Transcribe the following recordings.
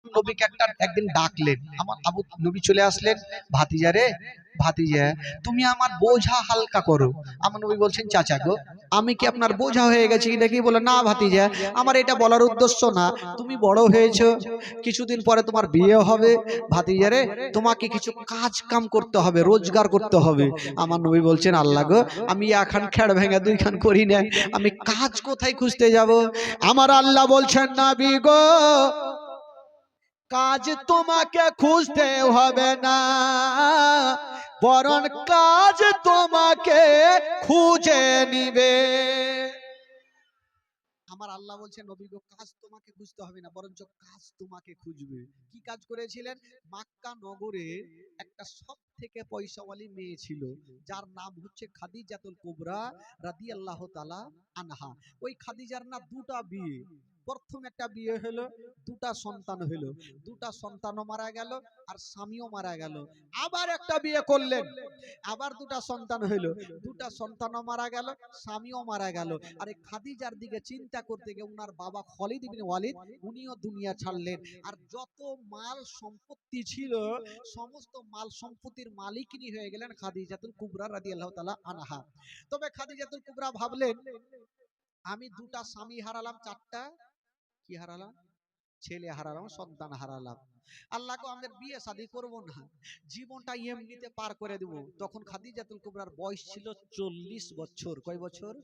নবীকে একদিন ডাকলেন। আমার আবু নবী চলে আসলেন, ভাতিজা রে, ভাতিজা তুমি আমার বোঝা হালকা করো। আমার নবী বলছেন, চাচা গো আমি কি আপনার বোঝা হয়ে গেছি নাকি? বলে না ভাতিজা, আমার এটা বলার উদ্দেশ্য না, তুমি বড় হয়েছো, কিছুদিন পরে তোমার বিয়ে হবে, ভাতিজা রে তোমাকে কিছু কাজ কাম করতে হবে, রোজগার করতে হবে। আমার নবী বলছেন, আল্লাহ গো আমি এখন খেড় ভেঙে দুই খান করি না, আমি কাজ কোথায় খুঁজতে যাব? আমার আল্লাহ বলছেন, নবী গো কাজ তোমাকে খুঁজতে হবে না, বরং কাজ তোমাকে খুঁজে নিবে। আমার আল্লাহ বলছেন, নবী গো কাজ তোমাকে খুঁজতে হবে না, বরঞ্চ কাজ তোমাকে খুঁজবে। কি কাজ করেছিলেন? মক্কা নগরে একটা সব থেকে পয়সাওয়ালী মেয়ে ছিল, যার নাম হচ্ছে খাদিজাতুল কুবরা রাদিয়াল্লাহু তাআলা আনহা। ওই খাদিজার না দুটা বিয়ে। প্রথম একটা বিয়ে হলো, দুটা সন্তান হলো, দুটা সন্তানও মারা গেল আর স্বামীও মারা গেল। আবার একটা বিয়ে করলেন, আবার দুটা সন্তান হলো, দুটা সন্তানও মারা গেল, স্বামীও মারা গেল। আর এই খাদিজার দিকে চিন্তা করতে গিয়ে উনার বাবা খালিদ ইবনে ওয়ালিদ উনিও দুনিয়া ছাড়লেন। আর যত মাল সম্পত্তি ছিল সমস্ত মাল সম্পত্তির মালিকিনী হয়ে গেলেন খাদিজাতুল কুবরা রাদিয়াল্লাহু তাআলা আনহা। তবে খাদিজাতুল কুবরা ভাবলেন, আমি দুটা স্বামী হারালাম, চারটা কি হারালাম? ছেলে হারালাম, সন্তান হারালাম। আল্লাহকে আমাদের বিয়ে শাদী করব না, জীবনটা এমনিতে পার করে দেব। তখন খাদিজাতুল কুবরার বয়স ছিল 40 বছর। কয় বছর?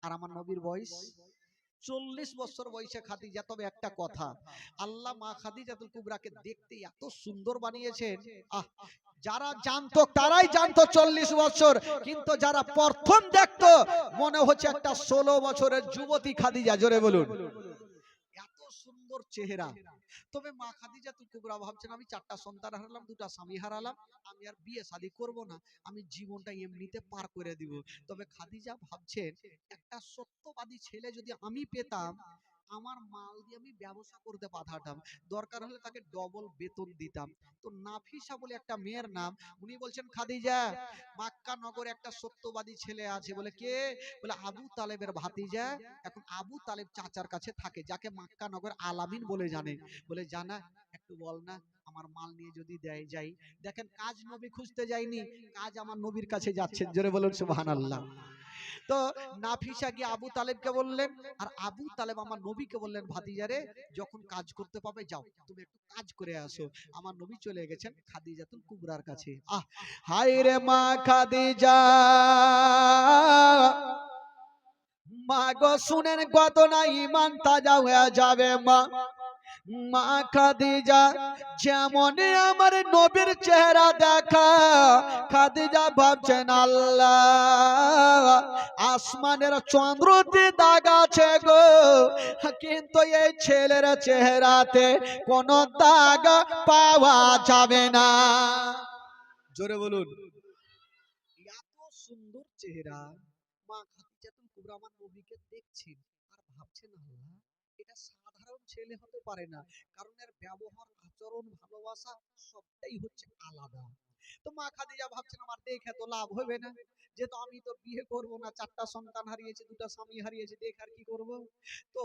আর আমার নবীর বয়স 40 বছর বয়সে খাদিজা। তবে একটা কথা, আল্লাহ মা খাদিজাতুল কুবরাকে দেখতে এত সুন্দর বানিয়েছেন, আহ যারা জানতো তারাই জানতো 40 বছর, কিন্তু যারা প্রথম দেখতো মনে হচ্ছে একটা 16 বছরের যুবতী খাদিজা। জোরে বলুন, এত সুন্দর চেহারা। তবে মা খাদিজাতুল কুবরা ভাবছেন, আমি চারটা সন্তান হারালাম, দুটা স্বামী হারালাম, আমি আর বিয়ে শাদী করব না, আমি জীবনটা এমনিতে পার করে দিব। তবে খাদিজা ভাবছেন, একটা সত্যবাদী ছেলে যদি আমি পেতাম, আমার মাল দিয়ে আমি ব্যবসা করতে পাঠাতাম, দরকার হলে তাকে ডবল বেতন দিতাম। তো নাফিসা বলে একটা মেয়ের নাম, উনি বলছেন, খাদিজা মক্কা নগরে একটা সত্যবাদী ছেলে আছে। বলে কে? বলে আবু তালেবের ভাতিজা, এখন আবু তালেব চাচার কাছে থাকে, যাকে মক্কা নগর আলামিন বলে জানে। বলে জানা, একটু বল না আমার মাল নিয়ে যদি দেয় যাই। দেখেন কাজ নবী খুঁজতে যায়নি, কাজ আমার নবীর কাছে যাচ্ছেন। জোরে বলুন সুবহানাল্লাহ। তো নাফিসা গিয়ে আবু তালেবকে বললেন, আর আবু তালেব আমার নবীকে বললেন, ভাতিজারে যখন কাজ করতে পাবে যাও তুমি একটু কাজ করে আসো। আমার নবী চলে গেছেন খাদিজাতুল কুবরার কাছে। হায় রে মা খাদিজা, মা গো শুনেন কত না ঈমান তাজা হয়ে যাবে। মা মা খাদিজা যেমন আমার নবীর চেহারা দেখা, খাদিজা ভাবছেন আল্লাহ আসমানের চন্দ্রতে দাগ আছে গো, কিন্তু এই ছেলের চেহারাতে কোনো দাগ পাওয়া যাবে না। জোরে বলুন, এত সুন্দর চেহারা। মা খাদিজাতুল কুবরা আমার নবীকে দেখছেন আর ভাবছেন, আল্লাহ এটা সাধারণ ছেলে হতে পারে না, কারণ এর ব্যবহার, আচরণ, ভালোবাসা সবটাই হচ্ছে আলাদা। তো মা খাদিজা ভাবছেন, আমার দেখে তো লাভ হবে না, যেহেতু আমি তো বিয়ে করব না, চারটা সন্তান হারিয়েছি, দুটা স্বামী হারিয়েছি, দেখে আর কি করব। তো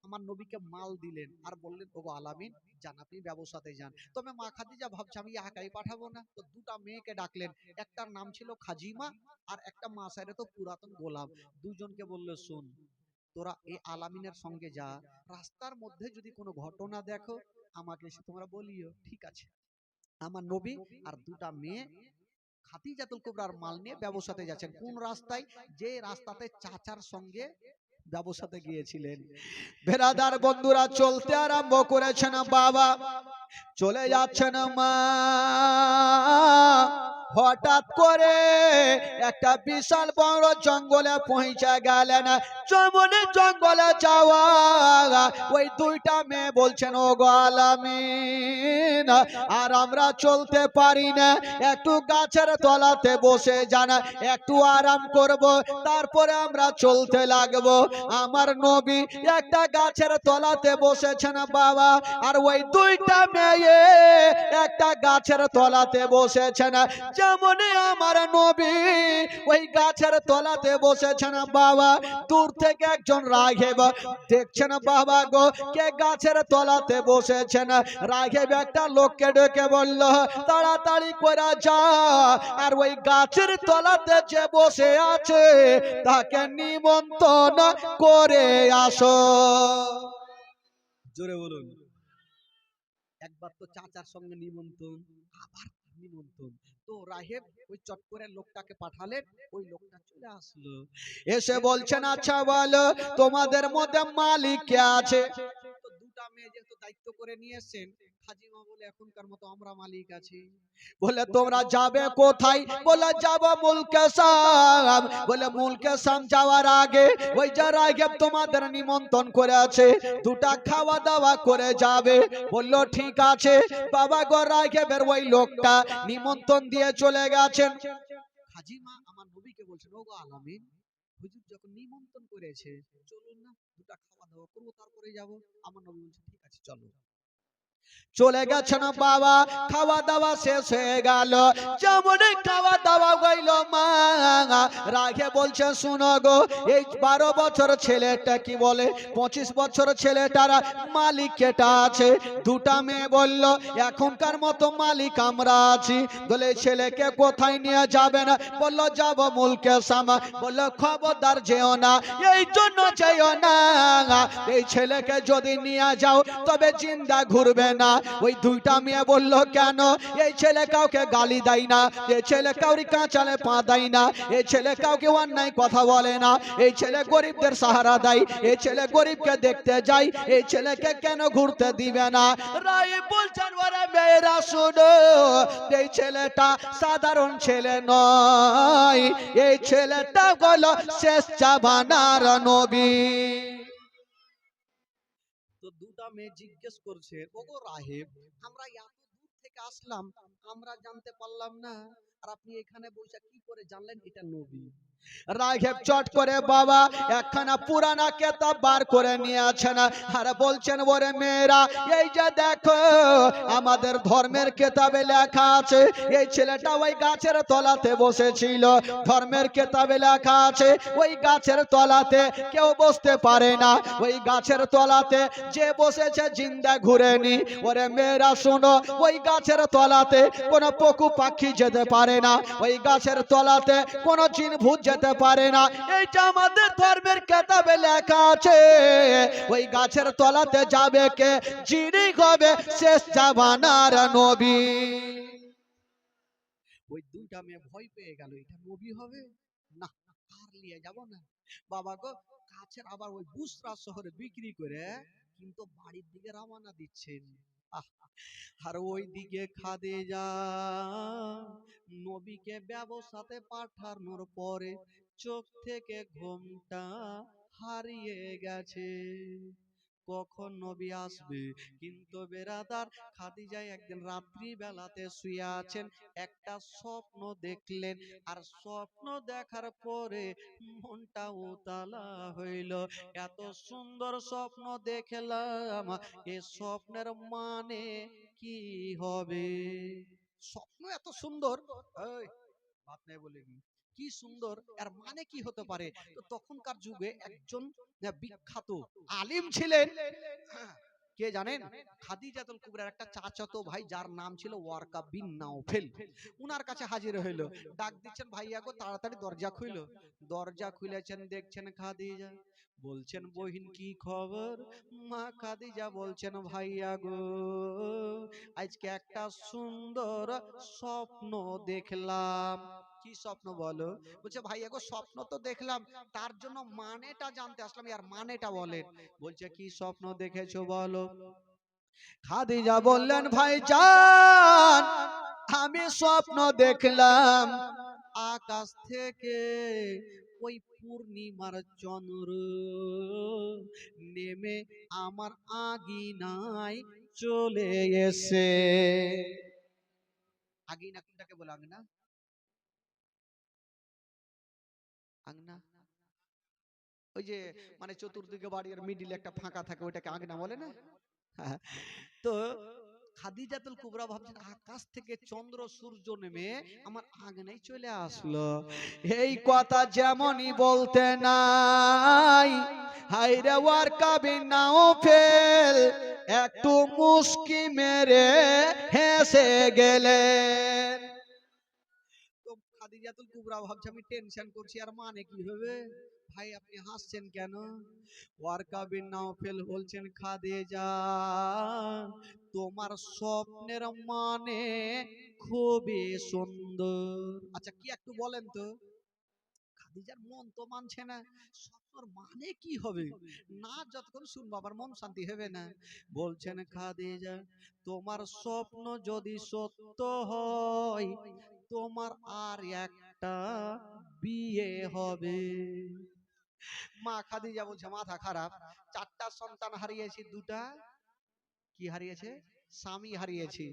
আমার নবীকে মাল দিলেন আর বললেন, ওগো আলামিন যান, আপনি ব্যবসাতে যান। তবে মা খাদিজা ভাবছে, আমি একাই পাঠাবো না, তো দুটা মেয়েকে ডাকলেন। একটার নাম ছিল খাজিমা আর একটা মাসাইরে তো পুরাতন গোলাম। দুজনকে বললো, শোন তোরা এই আলামিনের সঙ্গে যা, রাস্তার মধ্যে যদি কোনো ঘটনা দেখো আমাকে এসে তোমরা বলিও। ঠিক আছে। আমার নবী আর দুটা মেয়ে খাদিজাতুল কুবরার মাল নিয়ে ব্যবসাতে যাচ্ছেন। কোন রাস্তায়? যে রাস্তাতে চাচার সঙ্গে ব্যবসাতে গিয়েছিলেন। বেরাদার বন্ধুরা চলতে আরম্ভ করেছেন, বাবা চলে যাচ্ছেন। মা হঠাৎ করে একটা বিশাল বড় জঙ্গলে পৌঁছে গেলেন। জঙ্গলে যাওয়া ওই দুইটা মেয়ে বলছেন, ও গো আলামিন আর আমরা চলতে পারি না, একটু গাছের তলাতে বসে যান, একটু আরাম করব, তারপরে আমরা চলতে লাগবো। আমার নবী একটা গাছের তলাতে বসেছেন বাবা, আর ওই দুইটা মেয়ে একটা গাছের তলাতে বসেছেন। যেমন আমার নবী ওই গাছের তলাতে বসেছেন বাবা, দূর থেকে একজন রাঘব দেখছেন বাবা গো কে গাছের তলাতে বসেছেন। রাঘব একটা লোককে ডেকে বলল, তাড়াতাড়ি করে যা আর ওই গাছের তলাতে যে বসে আছে তাকে নিমন্ত্রণ করে আসো। জোরে বলুন। একবার তো চাচার সঙ্গে নিমন্ত্রণ, আবার নিমন্ত্রণ। তো রাহেব ওই চট করে লোকটাকে পাঠালেন, ওই লোকটা চলে আসলো, এসে বলছেন আচ্ছা বলো তোমাদের মধ্যে মালিক কে আছে? তো দুটা মেয়ে যেহেতু দায়িত্ব করে নিয়ে এসেছেন, খাজিমা বলে এখনকার মতো আমরা মালিক আছি। বলে তোমরা যাবে কোথায়? বলে যাব মুলকে শাম। বলে মুলকে শাম যাওয়ার আগে ওই যে রাহেব তোমাদের নিমন্ত্রণ করে আছে, দুটা খাওয়া দাওয়া করে যাবে। বললো ঠিক আছে। বাবা গো রাহেবের ওই লোকটা নিমন্ত্রণ দিয়ে চলে গেছেন। খাজিমা আমার নবীকে বলছেন, ওগো আলামিন, হুজুর যখন নিমন্ত্রণ করেছে চলুন না দুটা খাওয়া দাওয়া করবো তারপরে যাব। আমার নবী বলছে ঠিক আছে চলো। চলে গেছেন বাবা, খাওয়া দাওয়া শেষ হয়ে গেল। যেমন খাওয়া দাওয়া হইল মা রাগে বলছে শুনো গো এই 12 বছর ছেলেটা কি বলে 25 বছর ছেলেটার মালিক কেটা আছে? দুটা মেয়ে বলল এখনকার মতো মালিক আমরা আছি। বলে ছেলেকে কোথায় নিয়ে যাবেন? বলল যাব মুলকে শাম। বলল খবরদার যেও না, এই জন্য যেও না এই ছেলেকে যদি নিয়ে যাও তবে জিন্দা ঘুরবে না। ওই দুইটা মেয়ে বলল কেন? এই ছেলে কাউকে গালি দেয় না, এই ছেলে কাউরি কাঁচালে পা দেয় না, এই ছেলে কাউকে অন্যায় কথা বলে না, এই ছেলে গরিবদের সাহারা দেয়, এই ছেলে গরিবকে দেখতে যায়, এই ছেলেকে কেন ঘুরতে দিবে না? রাই বলছেন ওরে মেয়েরা শুনো, এই ছেলেটা সাধারণ ছেলে নয়, এই ছেলেটা হলো শেষ জামানার নবী। তো দুটা মেয়ে জিজ্ঞেস করছে, ওগো রাহেব, আমরা এত দূর থেকে আসলাম, আমরা জানতে পারলাম না, আর আপনি এখানে বসে কি করে জানলেন এটা নবী? রাঘব চট করে বাবা একখানা পুরানা কেতাব বার করে নিয়ে আছেন আর বলছেন ওরে মেয়েরা এই যে দেখো আমাদের ধর্মের কেতাবে লেখা আছে এই ছেলেটা ওই গাছের তলাতে বসেছিল। ধর্মের কেতাবে লেখা আছে ওই গাছের তলাতে কেউ বসতে পারে না, ওই গাছের তলাতে যে বসেছে জিন্দা ঘুরেনি। ওরে মেয়েরা শোনো, ওই গাছের তলাতে কোনো পশু পাখি যেতে পারে না, ওই গাছের তলাতে কোনো জিন ভূত যেতে পারে না, এইটা আমাদের ধর্মের কেতাবে লেখা আছে। ওই গাছের তলাতে যাবে কে? যিনি হবে শেষ জামানার নবী। ওই দুইটা মেয়ে ভয় পেয়ে গেল, এটা নবী হবে না, আর নিয়ে যাব না। বাবা গো গাছের আবার ওই বুসরা শহরে বিক্রি করে কিন্তু বাড়ির দিকে রওনা দিচ্ছেন। আর ওই দিকে খাদিজা নবীকে ব্যবসাতে পাঠানোর পরে চোখ থেকে ঘুমটা হারিয়ে গেছে, কখন নবী আসবে। কিন্তু বেরাদার খাদিজা একদিন রাত্রি বেলাতে শুয়ে আছেন, একটা স্বপ্ন দেখলেন, আর স্বপ্ন দেখার পরে মনটা উতালা হইল। এত সুন্দর স্বপ্ন দেখলাম, এ স্বপ্নের মানে কি হবে? স্বপ্ন এত সুন্দর, এই বাত নাই বলেগি, কি সুন্দর, এর মানে কি হতে পারে? তো তখনকার যুগে একজন বিখ্যাত আলিম ছিলেন, কে জানেন? খাদিজাতুল কুবরার একটা চাচাতো ভাই যার নাম ছিল ওয়ারকা বিন নাওফেল। উনার কাছে হাজির হইল, ডাক দিচ্ছেন ভাইয়া গো তাড়াতাড়ি দরজা খুইলো। দরজা খুলেছেন, দেখছেন খাদিজা। বলছেন বহিন কি খবর? মা খাদিজা বলছেন ভাইয়া গো আজকে একটা সুন্দর স্বপ্ন দেখলাম। কি স্বপ্ন বলো? বলছে ভাইয়া গো স্বপ্ন তো দেখলাম, তার জন্য মানেটা জানতে আসলাম, আর মানেটা বলেন। বলছে কি স্বপ্ন দেখেছো বলো? খাদিজা বললেন ভাইজান আমি স্বপ্ন দেখলাম আকাশ থেকে ওই পূর্ণিমার চন্দ্র নেমে আমার আগিনায় চলে এসে। আগিনা কোনটাকে বলে? আগনা, আগনা ওই যে মানে চতুর্দিকে বাড়ির মিডিলে একটা ফাঁকা থাকে ওইটাকে আগনা বলে না? তো খাদিজাতুল কুবরা ভাবছেন আকাশ থেকে চন্দ্র সূর্য নেমে আমার আঙিনায় চলে আসলো। এই কথা যেমনই বলতে নাই, হায়রে ওয়ারকা বিন নাওফেল একটু মুস্কি মেরে হেসে গেলেন। তো খাদিজাতুল কুবরা ভাবছে আমি টেনশন করছি, আর মানে কি হবে? ভাই আপনি হাসছেন কেন? ওয়ারকা বিন নাওফেল বলছেন খাদিজা তোমার স্বপ্নের মানে খুবই সুন্দর। আচ্ছা কি একটু বলেন তো? খাদিজার মন তো মানছে না, স্বপ্নর মানে কি হবে না, যতক্ষণ শুনবো আবার মন শান্তি হবে না। বলছেন খাদিজা তোমার স্বপ্ন যদি সত্য হয় তোমার আর একটা বিয়ে হবে। মা খাদিজা বলছে মাথা খারাপ, চারটা সন্তান হারিয়েছি, দুটা কি হারিয়েছে? স্বামী হারিয়েছি,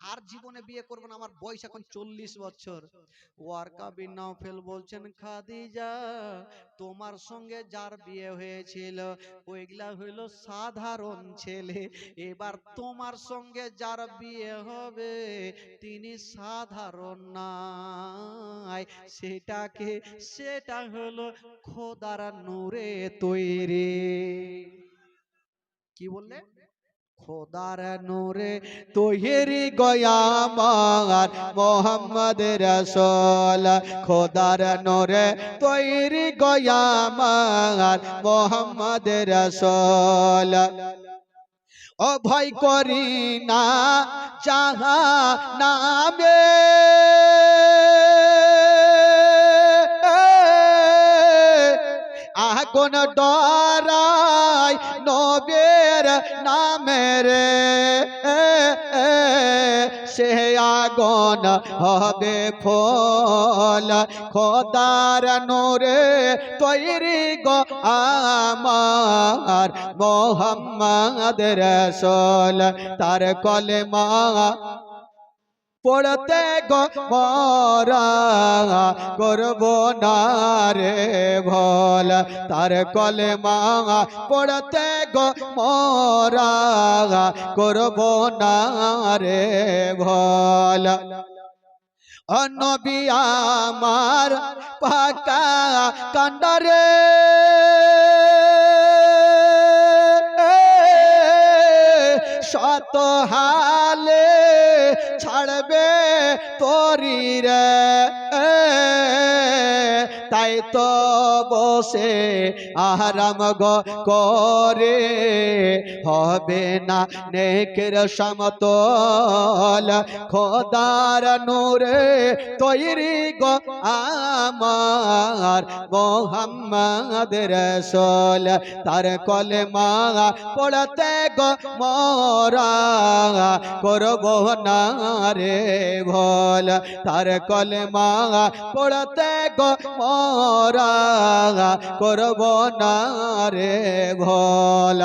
আর জীবনে বিয়ে করব না, আমার বয়স এখন 40 বছর। ওয়ারকা বিন নাওফেল বলছেন খাদিজা তোমার সঙ্গে যার বিয়ে হয়েছিল ওইগুলা হইল সাধারণ ছেলে, এবার তোমার সঙ্গে যার বিয়ে হবে তিনি সাধারণ নয়, সেটা হলো খোদার নূরে তৈরি। কি বললে? খোদার নূরে তৈরি গয়ামার মোহাম্মদ রাসূল, খোদার নূরে তৈরি গয়ামার মোহাম্মদ রাসূল। ও ভয় করি না যাহা নামে আগুন ডরাই নবের নামের, সে আগুন হবে ফল খোদার নূরে তৈরি গো আমার মোহাম্মদ রাসূল। তার কলেমা পড়তে গো মরা করব না রে ভোল, তার কলেমা পড়তে গো মরা করব না রে ভোল। ও নবী আমার পাকা কান্ডারে শত হালে ছাড়বে তোরি রে, তাই তো বসে আরাম গো করে হবে না নেকের সমতল খোদার নূরে তৈরি গো আমার মোহাম্মদ রাসূল। তার কলেমা পড়তে গো মরা করব না রে ভোল, তার কলেমা পড়তে গো মরা করব না রে ভোল।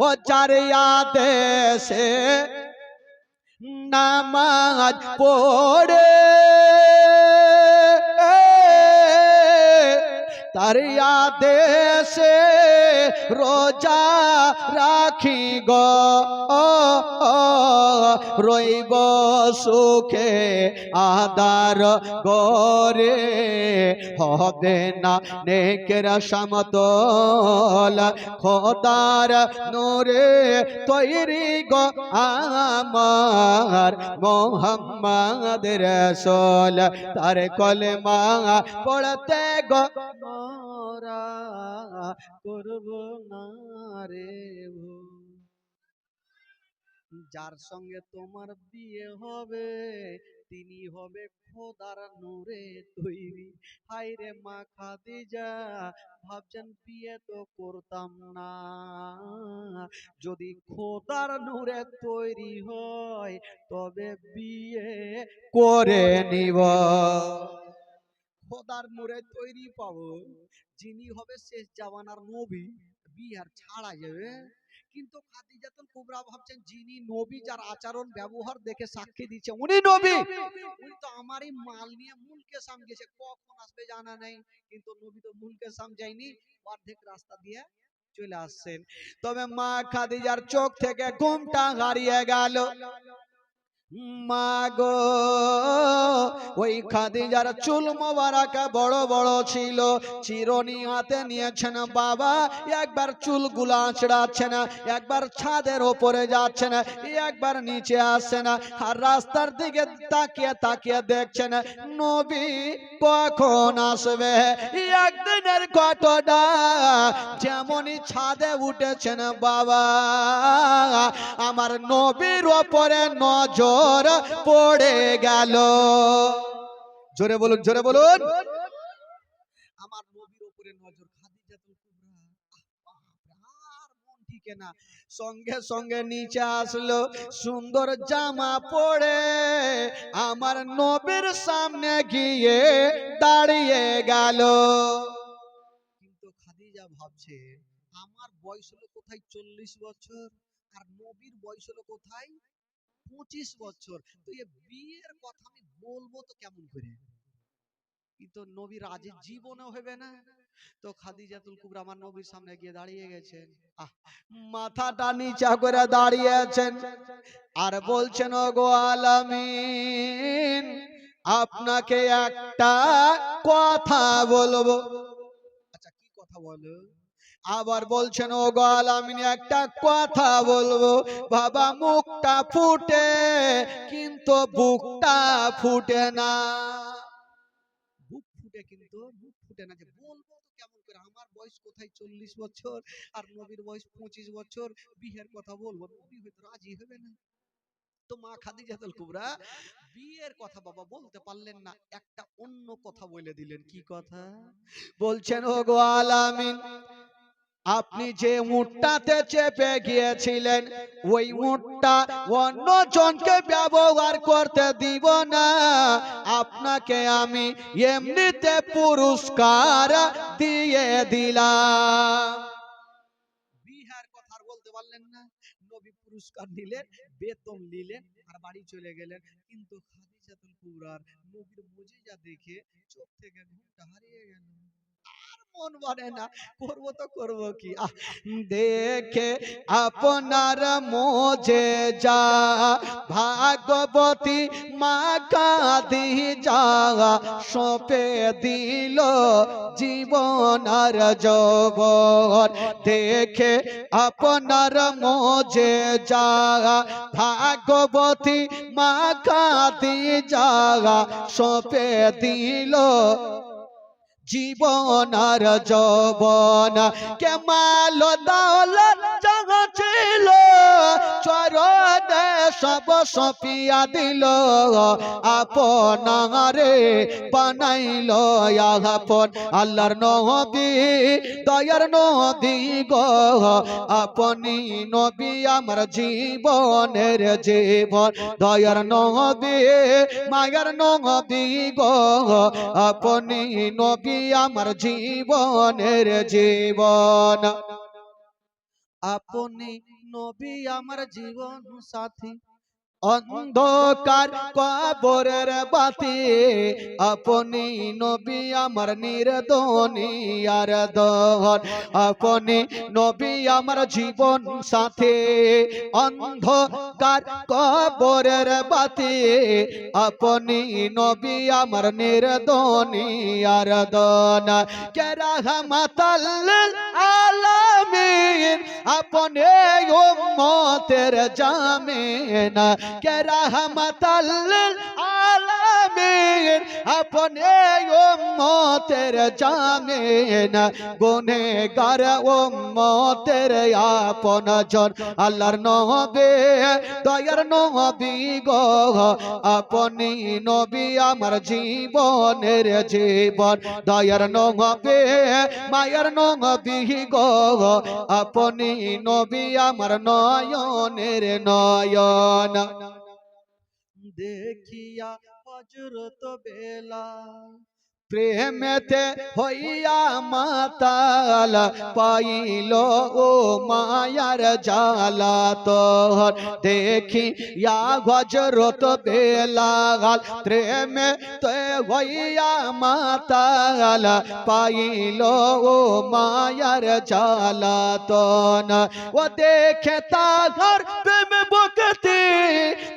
ও যার আদেশে নামাজ পড়ে তার আদেশে রোজা রাখি গো রইব সুখে আদার গরে হবে না নেকের সমতল খোদার নূরে তৈরি গো আমার মোহাম্মদ রাসূল। তার কলেমা পড়তে গো মোরা করব না রে ভুল। যার সঙ্গে তোমার বিয়ে হবে তিনি হবে খোদার নূরে তৈরি। হায়রে মা খাদিজা ভাবছেন বিয়ে তো করতাম না, যদি খোদার নূরে তৈরি হয় তবে বিয়ে করে নিব। খোদার নূরে তৈরি পাবো, যিনি হবে শেষ জামানার নবী, বিয়ে আর ছাড়া যাবে। কিন্তু খাদিজাতুল কুবরা ভাবছেন যিনি নবী, যার আচরণ ব্যবহার দেখে সাক্ষী দিচ্ছে উনি নবী, উনি তো আমারই মাল নিয়ে মুলকে সাম গেছে, কখন আসবে জানা নেই। কিন্তু নবী তো মুলকে সাম যায়নি, অর্ধেক রাস্তা দিয়ে চলে আসছেন। তবে মা খাদিজার চোখ থেকে ঘুমটা হারিয়ে গেল। মাগো ওই খাদিজার চুল মোবারক বড় বড় ছিল, চিরুনি হাতে নিয়েছেন বাবা, একবার চুলগুলো আঁচড়াচ্ছেন, একবার ছাদের ওপরে যাচ্ছেন, একবার নিচে আসছেন, আর রাস্তার দিকে তাকিয়ে তাকিয়ে দেখছেন নবী কখন আসবে। একদিনের ঘটনা, যেমনই ছাদে উঠেছেন বাবা, আমার নবীর ওপরে নজর পড়ে গেল। জোরে বলুন, জোরে বলুন। আমার নবীর উপরে নজর, খাদিজাতুল কুবরা, আর মন টিকে না, সঙ্গে সঙ্গে নিচে আসলো, সুন্দর জামা পরে আমার নবীর সামনে গিয়ে দাঁড়িয়ে গেল। কিন্তু খাদিজা ভাবছে আমার বয়স হলো কোথায় 40 বছর, আর নবীর বয়স হলো কোথায় 25 বছর, তো এই বিয়ের কথা আমি বলবো তো কেমন করে, কিন্তু নবী রাজি জীবনেও হবে না। তো খাদিজাতুল কুবরা আমার নবীর সামনে গিয়ে দাঁড়িয়ে গেছেন, মাথাটা নিচা করে দাঁড়িয়েছেন, আর বলছেন ওগো আলামিন, আপনাকে একটা কথা বলবো। আচ্ছা কি কথা বলো? আবার বলছেন ওগো আলামিন, একটা কথা বলবো। বাবা মুখটা ফুটে কিন্তু বুকটা ফুটে না, বুক ফুটে কিন্তু বুক ফুটে না, যে বলবো তো কেমন করে, আমার বয়স কোথায় 40 বছর আর নবীর বয়স 25 বছর, বিয়ের কথা বলবো, নবী হয়তো রাজি হবে না। তো মা খাদিজাতুল কুবরা বিয়ের কথা বাবা বলতে পারলেন না, একটা অন্য কথা বলে দিলেন। কি কথা? বলছেন ওগো আলামিন, আপনি যে উটটাতে চেপে গিয়েছিলেন ওই উটটা অন্য জনকে ব্যবহার করতে দিব না, আপনাকে আমি এমনিতে পুরস্কার দিয়ে দিলাম। বিহার কথা আর বলতে পারলেন না, নবী পুরস্কার নিলেন, বেতন নিলেন আর বাড়ি চলে গেলেন। কিন্তু খাদিজাতুল কুবরার নবীর মুজিজা দেখে চোখ থেকে ঘুমটা হারিয়ে গেল, মন মানে না, করবো তো করবো কি। দেখে আপনার মুজিজা ভাগবতী মা খাদিজা সঁপে দিল জীবন আর যৌবন, দেখে আপনার মুজিজা ভাগবতী মা খাদিজা সঁপে দিল জীবন আর যৌবন, কেমাল দৌলত যাহা ছিল চরণে সব সপিয়া দিল, আপনারে বানাইল আপন। আল্লাহর নবী দয়ার নবী গো, আপনি নবী আমার জীবনের জীবন, দয়ার নবী মায়ার নবী গো, আপনি নবী আমার জীবনের জীবন, আপনি নবী আমার জীবন সাথী, অন্ধকার কবরের বাতি, আপনি নবী আমার নির্দনী আর দহন, আপনি নবী আমার জীবন সাথী, অন্ধকার কবরের বাতি, আপনি নবী আমার নির্দনী আর দহন, কে রাহমাতাল লিল আলামিন, আপনি উম্মতের জামিন, কে রাহমাতাল লিল আলামিন, আপনি উম্মতের জামিন, গুনেহগার উম্মতের আপন জন, আল্লাহর নবী দয়ার নবী গো, আপনি নবী আমার জীবনের জীবন, দয়ার নবী মায়ার নবী গো, আপনি নবী আমার নয়নের নয়ন, দেখিয়া হযরত বেলাল প্রেমেতে হইয়া মাতাল, পাইল ও মায়ার জালা তোর, দেখিয়া হযরত বেলাল প্রেমেতে হইয়া মাতাল, পাইল ও মায়ার জালা তোর, ও দেখে তাহার প্রেম ভক্তি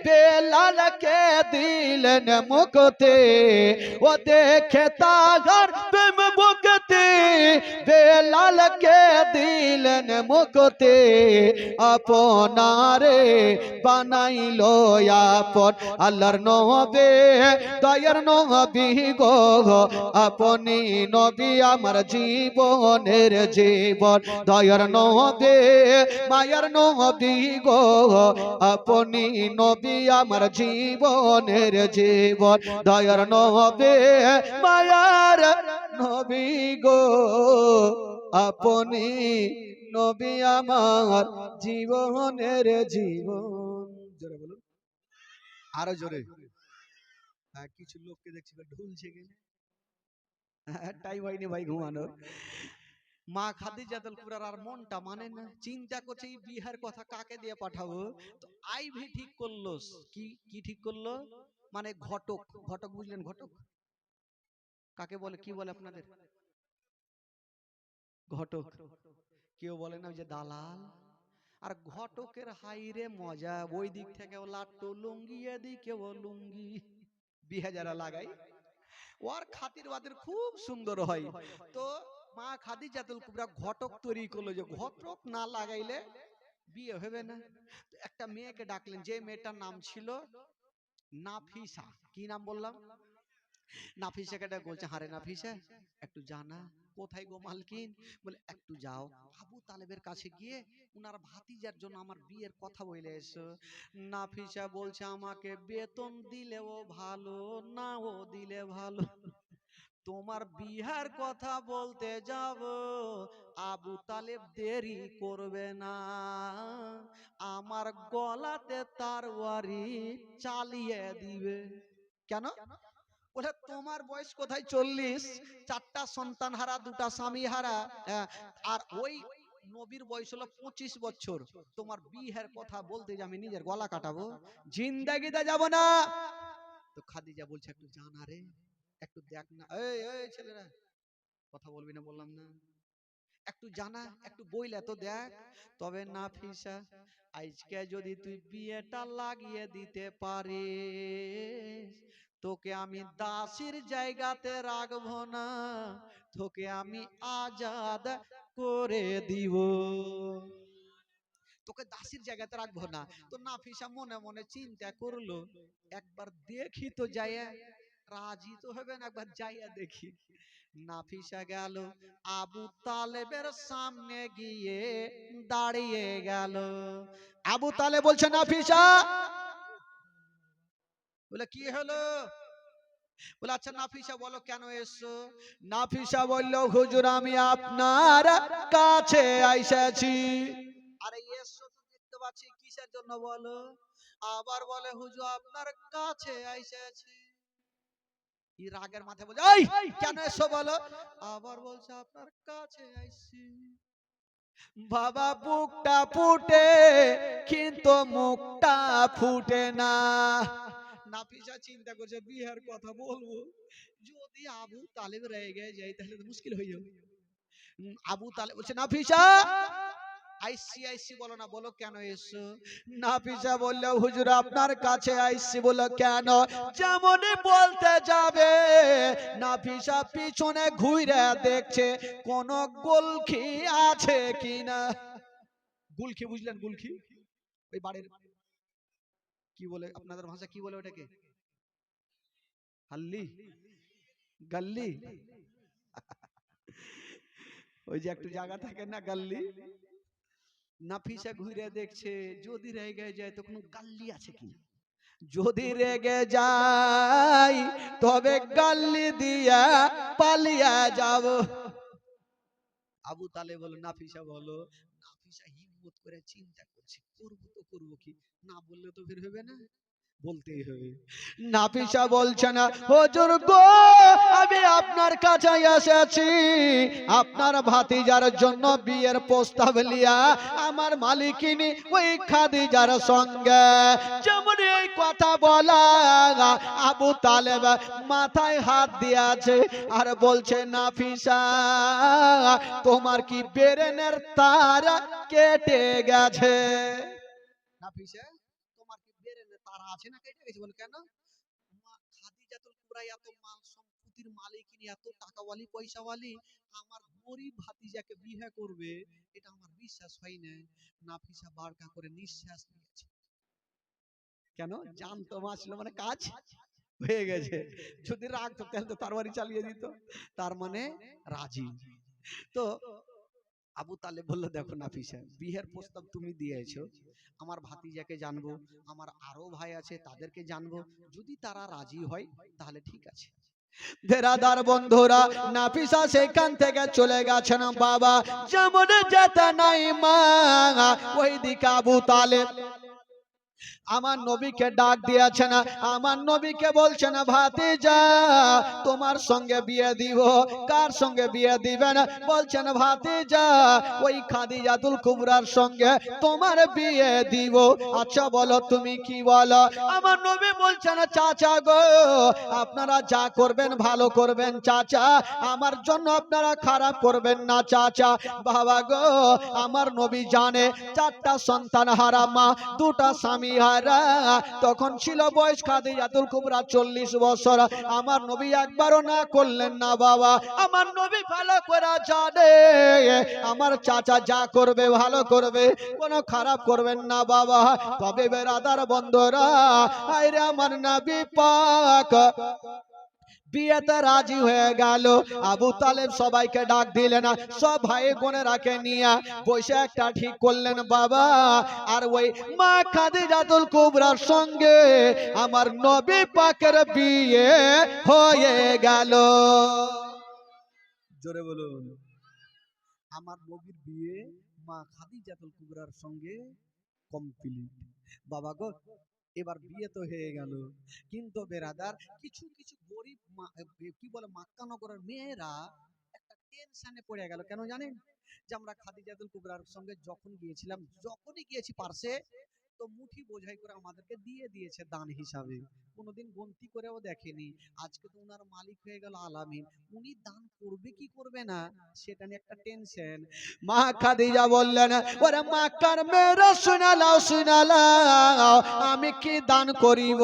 বেলাল কে দিলেন মুক্তি, ও দেখে তাহার প্রেম ভক্তি, বেলালকে দিলেন মুক্তি, আপনারে বানাইলো আপন আল্লাহর নবী, দয়ার নবী গো, আপনি নবী আমার জীবনের জীবন, দয়ার নবী মায়ার নবী গো, আপনি নবী আমার জীবনের জীবন, দয়ার নবী মায়ার নবী গো, আপনি নবী আমার জীবনের জীবন। জোরে বলুন, আরো জোরে। কিছু লোককে দেখছি ঢুলছে কিনা, টাইম হয়নি ভাই ঘুমানোর। মা খাদিজাতুল কুবরার আর মনটা মানে না, চিন্তা করছে এই বিহার কথা কাকে দিয়ে পাঠাবো। তো আইভি ঠিক করলো, কি কি ঠিক করলো, মানে ঘটক। ঘটক বুঝলেন? ঘটক কাকে বলে, কি বলে আপনাদের? ঘটক। কেউ বলে না ওই যে দালাল। আর ঘটকের হাইরে মজা, ওই দিক থেকে ও লাট্টু লুঙ্গি, এদিকে ও লুঙ্গি, বিহা যারা লাগাই ওর খাতির বাতির খুব সুন্দর হয়। তো মা খাদিজাতুল কুবরা ঘটক তৈরি করলো, যে ঘটক না লাগাইলে বিয়ে হবে না। একটা মেয়েকে ডাকলেন, যে মেয়েটার নাম ছিল নাফিসা। কি নাম বললাম? নাফিসাকে ডাক, বলছে হারে নাফিসা একটু জানা। কোথায় গো মালকিন? বলে একটু যাও আবু তালেবের কাছে গিয়ে উনার ভাতিজার জন্য আমার বিয়ের কথা বলে এসো। নাফিসা বলছে আমাকে বেতন দিলেও ভালো, নাও দিলে ভালো, তোমার বিহার কথা বলতে যাব, আবু তালেব দেরি করবে না, আমার গলাতে তারওয়ারি চালিয়ে দিবে। কেন? বলে তোমার বয়স কোথায় 40, 4টা সন্তান হারা, 2টা স্বামী হারা, আর ওই নবীর বয়স হলো 25 বছর, তোমার বিয়ের কথা বলতে যে আমি নিজের গলা কাটাবো, জিন্দেগিতে যাব না। তো খাদিজা বলছে একটু জানা রে, একটু দেখ না, এই এই ছেলেরা কথা বলবি না বললাম না, একটু জানা, একটু বইলে তো দেখ। তবে নাফিসা আজকে যদি তুই বিয়েটা লাগিয়ে দিতে পারিস, তোকে আমি দাসীর জায়গাতে রাখবো না, তোকে আমি আজাদ করে দিব, তোকে দাসীর জায়গাতে রাখবো না। তো নাফিসা মনে মনে চিন্তা করলো, একবার দেখি তো যাইয়া, রাজি তো হবে না, একবার যাইয়া দেখি। নাফিসা গেল, আবু তালেবের সামনে গিয়ে দাঁড়িয়ে গেল। আবু তালেব বলছে নাফিসা, বলে কি হলো? বলে আচ্ছা নাফিসা বলো কেন এসছো? নাফিসা বলল হুজুর আমি আপনার কাছে আইসাছি। আরে এসছো তো দেখতে পাচ্ছি, কিসের জন্য বলো? আবার বলে হুজুর আপনার কাছে আইসাছি। এই রাগের মাথায় বলছে এই কেন এসো বলো? আবার বলছে আপনার কাছে আইছি। বাবা বুকটা ফুটে কিন্তু মুখটা ফুটে না। নাফিসা চিন্তা করছে বিয়ের কথা বলবো, যদি আবু তালেব রেগে যায় তাহলে তো মুশকিল হয়ে যাবে। আবু তালেব বলছে নাফিসা আইসি আইসি বলো না, বলো কেন এসো? নাফিসা বলল হুজুর আপনার কাছে আইসি। বলো কেন? যেমনই বলতে যাবে নাফিসা পিছনে ঘুরে দেখছে কোন গুলখি আছে কিনা। গুলখি বুঝলেন? গুলখি ওই বাড়ির কি বলে আপনাদের ভাষা, কি বলে ওটাকে? হাল্লি, গাল্লি, ওই যে একটু জায়গা থাকে না গাল্লি। নাফিসা ঘুরে দেখছে যদি রেগে যায় তো কোনো গাল্লি আছে কিনা, যদি রেগে যাই তবে গাল্লি দিয়া পালিয়া যাব। আবু তালেব বলো নাফিসা বলো। নাফিসা হিম্মত করে চিন্তা করছে করবো তো করবো কি, না বললে তো বের হবে না, বলতেই হবে। নাফিসা বলছে না হুজুর গো আমি আপনার কাছে এসেছি আপনার ভাতিজার জন্য বিয়ের প্রস্তাব লিয়া, আমার মালিকিনী ওই খাদিজার সঙ্গে। যেমন এই কথা বলা আবু তালেব মাথায় হাত দিয়েছে আর বলছে নাফিসা তোমার কি ব্রেনের তার কেটে গেছে? নাফিসা তোমার কি ব্রেনের তারা আছে না কেটে গেছে। বলে কেন? মা খাদিজাতুল কুবরা এত মাল সম্পত্তির মালিকিনী, এত টাকাওয়ালি পয়সাওয়ালি, আমার গরিব ভাতিজাকে বিয়ে করবে, এটা আমার বিশ্বাস হয় না। নাফিসা বারকা করে নিঃশ্বাস নিয়েছে। কেন? জানতো বাঁচলো মানে কাজ হয়ে গেছে। যদি রাখতো তাহলে তো তরবারি চালিয়ে দিত। তার মানে রাজি। তো আবু তালেব বলল, দেখো নাফিসা, বিয়ের প্রস্তাব তুমি দিয়েছো, আমার ভাতিজাকে জানবো, আমার আরো ভাই আছে তাদেরকে জানবো, যদি তারা রাজি হয় তাহলে ঠিক আছে। বেরাদার বন্ধুরা, নাফিসা সেখান থেকে চলে গেছেন বাবা। যেমন যেতে নাই মা, ওই দিকে আবু তালেব আমার নবীকে ডাক দিয়েছেন। আমার নবীকে বলছেন, ভাতিজা তোমার সঙ্গে বিয়ে দিব। কার সঙ্গে বিয়ে দিবেন? বলছেন, ভাতিজা ওই খাদিজাতুল কুবরার সঙ্গে তোমার বিয়ে দিব। আচ্ছা বলো তুমি কি বলো? আমার নবী বলছেন, চাচা গো আপনারা যা করবেন ভালো করবেন চাচা, আমার জন্য আপনারা খারাপ করবেন না চাচা। বাবা গো আমার নবী জানে চারটা সন্তান হারা মা, দুটা স্বামী হারা। তখন ছিল বয়স খাদিজাতুল কুবরা 40 বছর। আমার নবী একবারও না করলেন না বাবা। আমার নবী ভালো করে জানে আমার চাচা যা করবে ভালো করবে, কোনো খারাপ করবেন না বাবা। তবে বেরাদার বন্ধুরা, আইরে আমার নবী পাক বিয়েতে রাজি হয়ে গেল। আবু তালেব সবাইকে ডাক দিলেন, সব ভাই বোনেরাকে নিয়ে বসে একটা ঠিক করলেন বাবা। আর ওই মা খাদিজাতুল কুবরার সঙ্গে আমার নবী পাকের বিয়ে হয়ে গেল। জোরে বলুন। আমার নবীর বিয়ে মা খাদিজাতুল কুবরার সঙ্গে কমপ্লিট। বাবা গো এবার বিয়ে তো হয়ে গেল, কিন্তু বেরাদার কিছু কিছু গরিব কি বলে মক্কা নগরের মেয়েরা একটা টেনশনে পড়ে গেল। কেন জানেন? যে আমরা খাদিজাতুল কুবরার সঙ্গে যখন গিয়েছিলাম, যখনই গিয়েছি পার্সে তো মুঠি বোঝাই করে আমাদেরকে দিয়ে দিয়েছে দান হিসাবে, কোনোদিন গন্তি করেও দেখেনি। আজকে তো উনার মালিক হয়ে গেল আলামিন, উনি দান করবে কি করবে না সেটা নিয়ে একটা টেনশন। মা খাদিজা বললেন, ওরে মক্কার মেয়েরা শুনালাও শুনালাও, আমি কি দান করিব?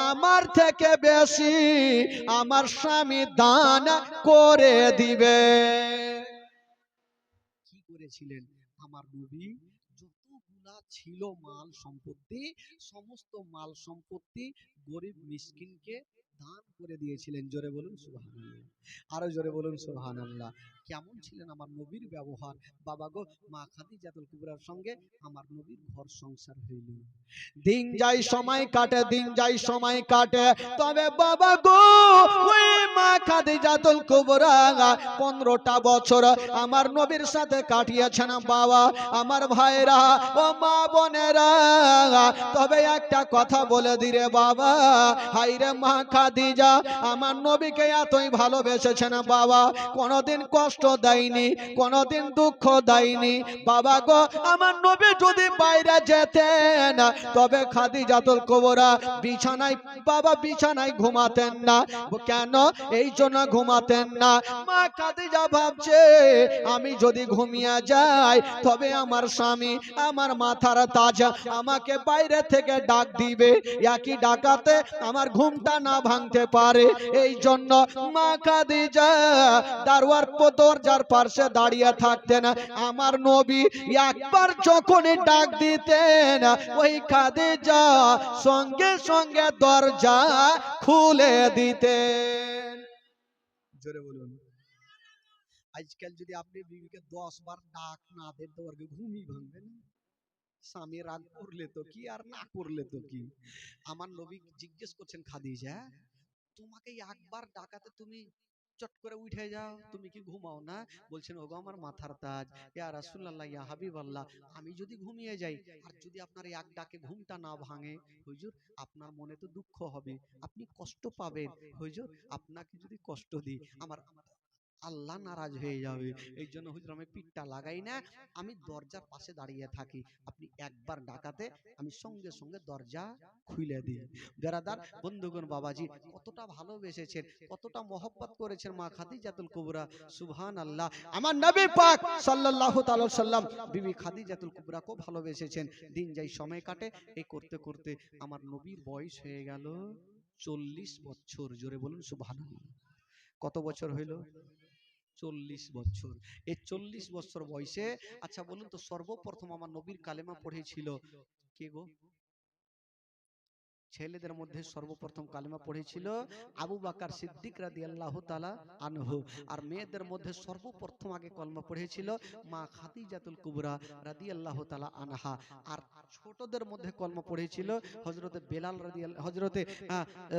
আমার থেকে বেশি আমার স্বামী দান করে দিবে। কি করেছিলেন আমার নবী? যতগুলা ছিল মাল সম্পত্তি, সমস্ত মাল সম্পত্তি গরিব মিসকিনকে দান করে দিয়েছিলেন। জোরে বলুন সুবহানাল্লাহ। আরো জোরে বলুন সুবহানাল্লাহ। কেমন ছিলেন আমার নবীর ব্যবহার? বাবা গো মা খাদিজাতুল কুবরার সঙ্গে আমার নবীর ঘর সংসার হইল। দিন যায় সময় কাটে, দিন যায় সময় কাটে। তবে বাবা গো ওই মা খাদিজাতুল কুবরা 15টা বছর আমার নবীর সাথে কাটিয়েছেন বাবা। আমার ভাইরা ও মা বোনেরা, তবে একটা কথা বলে দিরে বাবা, হাইরে মা খাদিজা আমার নবীকে এতই ভালোবেসেছেন বাবা, কোনোদিন কষ্ট দেয়নি, কোনোদিন দুঃখ দেয়নি। বাবা গো আমার নবী যদি বাইরে যেতেন তবে খাদিজাতুল কুবরা বিছানায় বাবা বিছানায় ঘুমাতেন না। কেন? এই জন্য ঘুমাতেন না, মা খাদিজা ভাবছে আমি যদি ঘুমিয়ে যাই তবে আমার স্বামী আমার মাথার তাজ আমাকে বাইরে থেকে ডাক দিবে, একই ডাকাতে আমার ঘুমটা না ভাঙতে পারে। এই জন্য মা খাদিজা দরজার পাশে দাঁড়িয়ে থাকতেন। আমার নবী একবার যখনই ডাক দিতেন ওই খাদিজা সঙ্গে সঙ্গে দরজা খুলে দিতেন। জোরে বলুন। আজকাল যদি আপনি বিবিকে 10 বার ডাক না দেন তো ওর ঘুমই ভাঙবে না। স্বামী রাগ করলে তো কি আর না করলে তো কি। আমার নবী জিজ্ঞেস করছেন, খাদিজা তোমাকে একবার ডাকাতে তুমি চট করে উঠে যাও, তুমি কি ঘুমাও না? বলছেন, ওগো আমার মাথার তাজ, ইয়া রাসূলুল্লাহ ইয়া হাবিবাল্লাহ, আমি যদি ঘুমিয়ে যাই আর যদি আপনার এক ডাকে ঘুমটা না ভাঙে, হুজুর আপনার মনে তো দুঃখ হবে, আপনি কষ্ট পাবেন। হুজুর আপনাকে যদি কষ্ট দিই আমার আল্লাহ নারাজ হয়ে যাবে। এই জন্য হুজুর আমি পিঠটা লাগাই না, আমি দরজার পাশে দাঁড়িয়ে থাকি। আপনি একবার ডাকাতে আমি সঙ্গে সঙ্গে দরজা খুলে দিই। বেরাদার বন্ধুগণ, বাবাজি কতটা ভালোবেসেছেন, কতটা মহব্বত করেছেন মা খাদিজাতুল কুবরা। সুবহানাল্লাহ। আমার নবী পাক সাল্লাল্লাহু তাআলা সাল্লাম বিবি খাদিজাতুল কুবরাকে ভালোবেসেছেন। দিন যাই সময় কাটে, এই করতে করতে আমার নবীর বয়স হয়ে গেল 40 বছর। জোরে বলুন সুবহানাল্লাহ। কত বছর হইল? 40 বছর। এই 40 বছর বয়সে, আচ্ছা বলুন তো, সর্বপ্রথম আমার নবীর কালেমা পড়েছিল কে গো? ছেলেদের মধ্যে সর্বপ্রথম কালেমা পড়েছিল আবু বকর সিদ্দিক রাদিয়াল্লাহু তাআলা আনহু। আর মেয়েদের মধ্যে সর্বপ্রথম আগে কলমা পড়েছিল মা খাদিজাতুল কুবরা রাদিয়াল্লাহু তাআলা আনহা। আর ছোটদের মধ্যে কলমা পড়েছিল হযরতে বেলাল রাদিয়াল্লাহু, হযরতে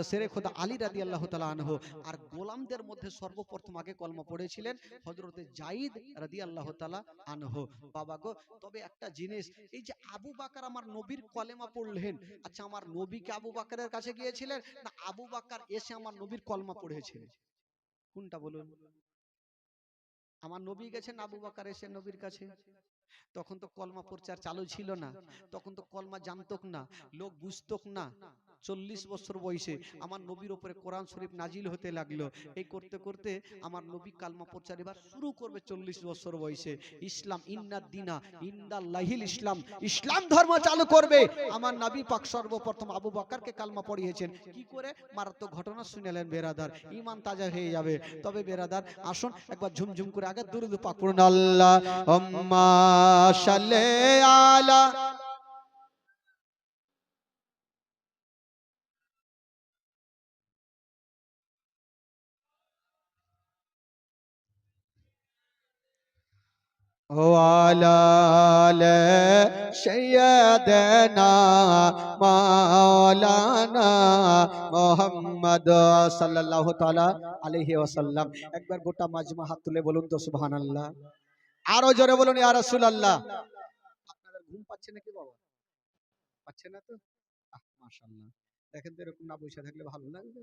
শেরে খোদা আলী রাদিয়াল্লাহু তাআলা আনহু। আর গোলামদের মধ্যে সর্বপ্রথম আগে কলমা পড়েছিলেন হযরতে যায়েদ রাদিয়াল্লাহু তাআলা আনহু। বাবা গো, তবে একটা জিনিস, এই যে আবু বকর আমার নবীর কলেমা পড়লেন, আচ্ছা আমার নবীকে আবু বকরের কাছে গিয়েছিলেন না আবু বকর এসে আমার নবীর কলমা পড়েছেন? কোনটা বলুন? আমার নবী গেছেন, আবু বকর এসে নবীর কাছে? তখন তো কলমা প্রচার চালু ছিল না, তখন তো কলমা জানতক না, লোক বুঝতক না। 40 বছর বয়সে আমার নবীর উপরে কোরআন শরীফ নাজিল হতে লাগলো। এই করতে করতে আমার নবী কালমা প্রচার এবার শুরু করবে 40 বছর বয়সে। ইসলাম ইন্নাদ দিনা ইনদাল্লাহিল ইসলাম, ইসলাম ধর্ম চালু করবে। আমার নবী পাক সর্বপ্রথম আবু বকরকে কালমা পড়িয়েছেন। কি করে? মারাত্মক ঘটনা শুনেলেন বেরাদার, ঈমান তাজা হয়ে যাবে। তবে বেরাদার আসুন একবার ঝুমঝুম করে আগে দুরূদ পাক পড়ুন। আল্লাহুম্মা সাল্লি আলা ওয়ালা আলি সাইয়্যিদানা মাওলানা মুহাম্মদ সাল্লাল্লাহু তাআলা আলাইহি ওয়াসাল্লাম। একবার গোটা মাজমা হাত তুলে বলুন তো সুবহানাল্লাহ। আরো জোরে বলুন ইয়া রাসূলুল্লাহ। আপনাদের ঘুম পাচ্ছে নাকি বাবা? পাচ্ছে না তো? মাশাআল্লাহ। দেখেন তো, এরকম না বসে থাকলে ভালো লাগবে?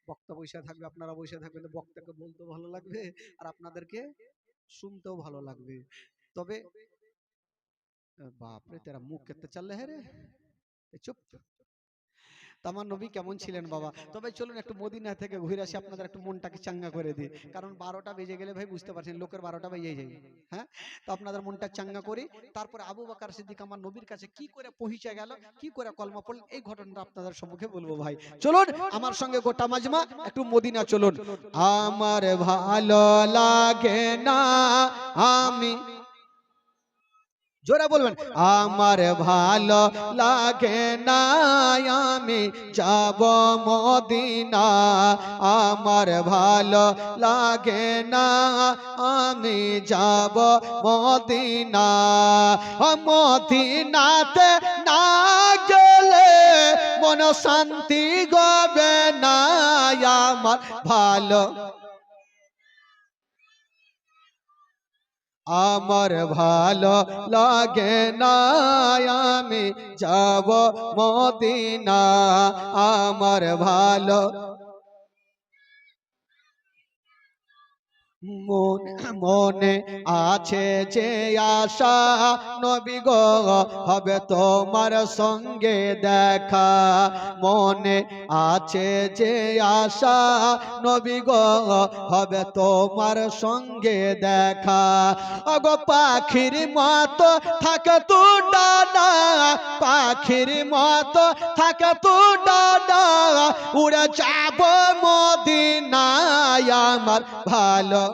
বক্তা বসে থাকবে, আপনারা বসে থাকবেন, তো বক্তাকে বলতেও ভালো লাগবে আর আপনাদেরকে শুনতেও ভালো লাগবে। তবে বাপরে, তেরা মুখ কেটে চাললে হ্যাঁ রে, চুপ। তো আমার নবী কেমন ছিলেন বাবা? তবে চলুন একটু মদিনা থেকে ঘুরে আসি, আপনাদের একটু মনটাকে চাঙ্গা করে দিই। কারণ 12টা বেজে গেলে ভাই বুঝতে পারছেন লোকের 12টা বেজে যায়। হ্যাঁ, তো আপনাদের মনটা চাঙ্গা করি। তারপরে আবু বকর সিদ্দিক আমার নবীর কাছে কি করে পৌঁছে গেল, কি করে কলমা পড়লেন, এই ঘটনাটা আপনাদের সম্মুখে বলবো ভাই। চলুন আমার সঙ্গে গোটা মাজমা একটু মদিনা চলুন। আমার ভালো লাগে না, আমি জোরে বলবেন, আমার ভালো লাগে না, আমি যাব মদিনা। আমার ভালো লাগে না, আমি যাব মদিনা। মদিনাতে না গেলে মন শান্তি গবে না। আমার ভালো, আমার ভালো লাগে না, আমি যাব মদিনা। আমার ভালো মনে আছে যে আশা, নবী গো হবে তোমার সঙ্গে দেখা। মনে আছে যে আশা, নবী গো হবে তোমার সঙ্গে দেখা। ওগো পাখির মতো থাকে তু ডানা, পাখির মতো থাকে তু ডানা, উড়ে যাব মদিনায়। আমার ভালো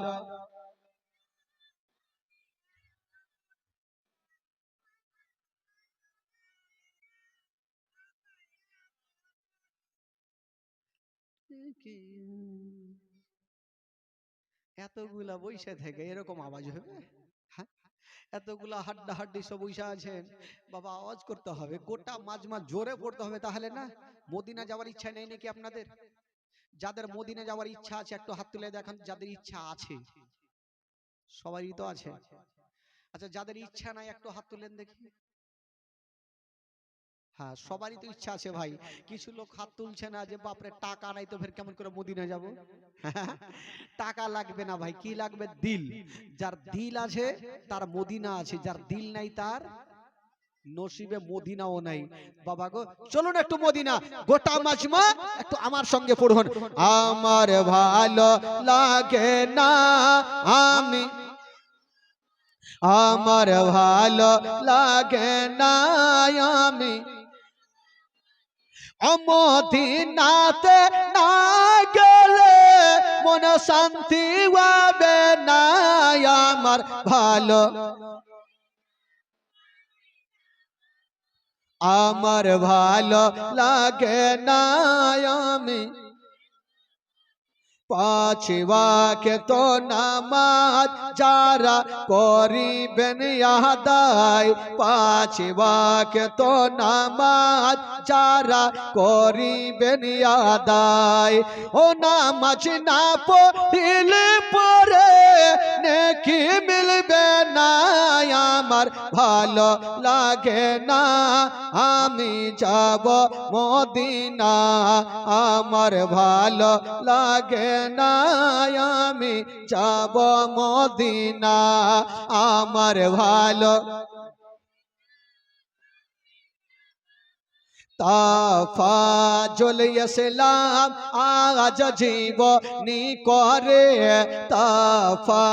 এতগুলা বইসা থেকে এরকম আওয়াজ হবে? হ্যাঁ, এতগুলা হাড্ডা হাড্ডি সব বইসা আছেন বাবা, আওয়াজ করতে হবে, গোটা মাজমা জোরে পড়তে হবে, তাহলে না। মদিনা যাওয়ার ইচ্ছা নেই নাকি আপনাদের? যাদের মদিনা যাওয়ার ইচ্ছা আছে একটু হাত তুলে দেখান, যাদের ইচ্ছা আছে। সবারই তো আছে। আচ্ছা, যাদের ইচ্ছা নাই একটু হাত তুলেন দেখি। হ্যাঁ, সবারই তো ইচ্ছা আছে ভাই। কিছু লোক হাত তুলছে না যে বাপরে টাকা নাই তো ফের কেমন করে মদিনা যাব। টাকা লাগবে না ভাই, কি লাগবে? দিল। যার দিল আছে তার মদিনা আছে, যার দিল নাই তার নসিবে মদিনাও নাই। বাবা গো চলুন একটু মদিনা গোটা মাজমা একটু আমার সঙ্গে পড়ুন। আমার ভালো লাগে না আমি, আমার ভালো লাগে না আমি মদিনাতে না গেলে মন শান্তি হবে না। আমার ভালো, আমার ভালো লাগে না আমি পাঁচ ওয়াক্ত নামাজ যারা করিবেন আদায়, পাঁচ ওয়াক্ত নামাজ যারা করিবেন আদায়, ও নামাজ না পড়িলে পরে নেকি মিলবে না। আমার ভালো লাগে না আমি যাব মদিনা, আমার ভালো লাগে না আমি যাব মদিনা, আমার ভালো। তাফাজুল ইসলাম আজ জীবনী করে তাফা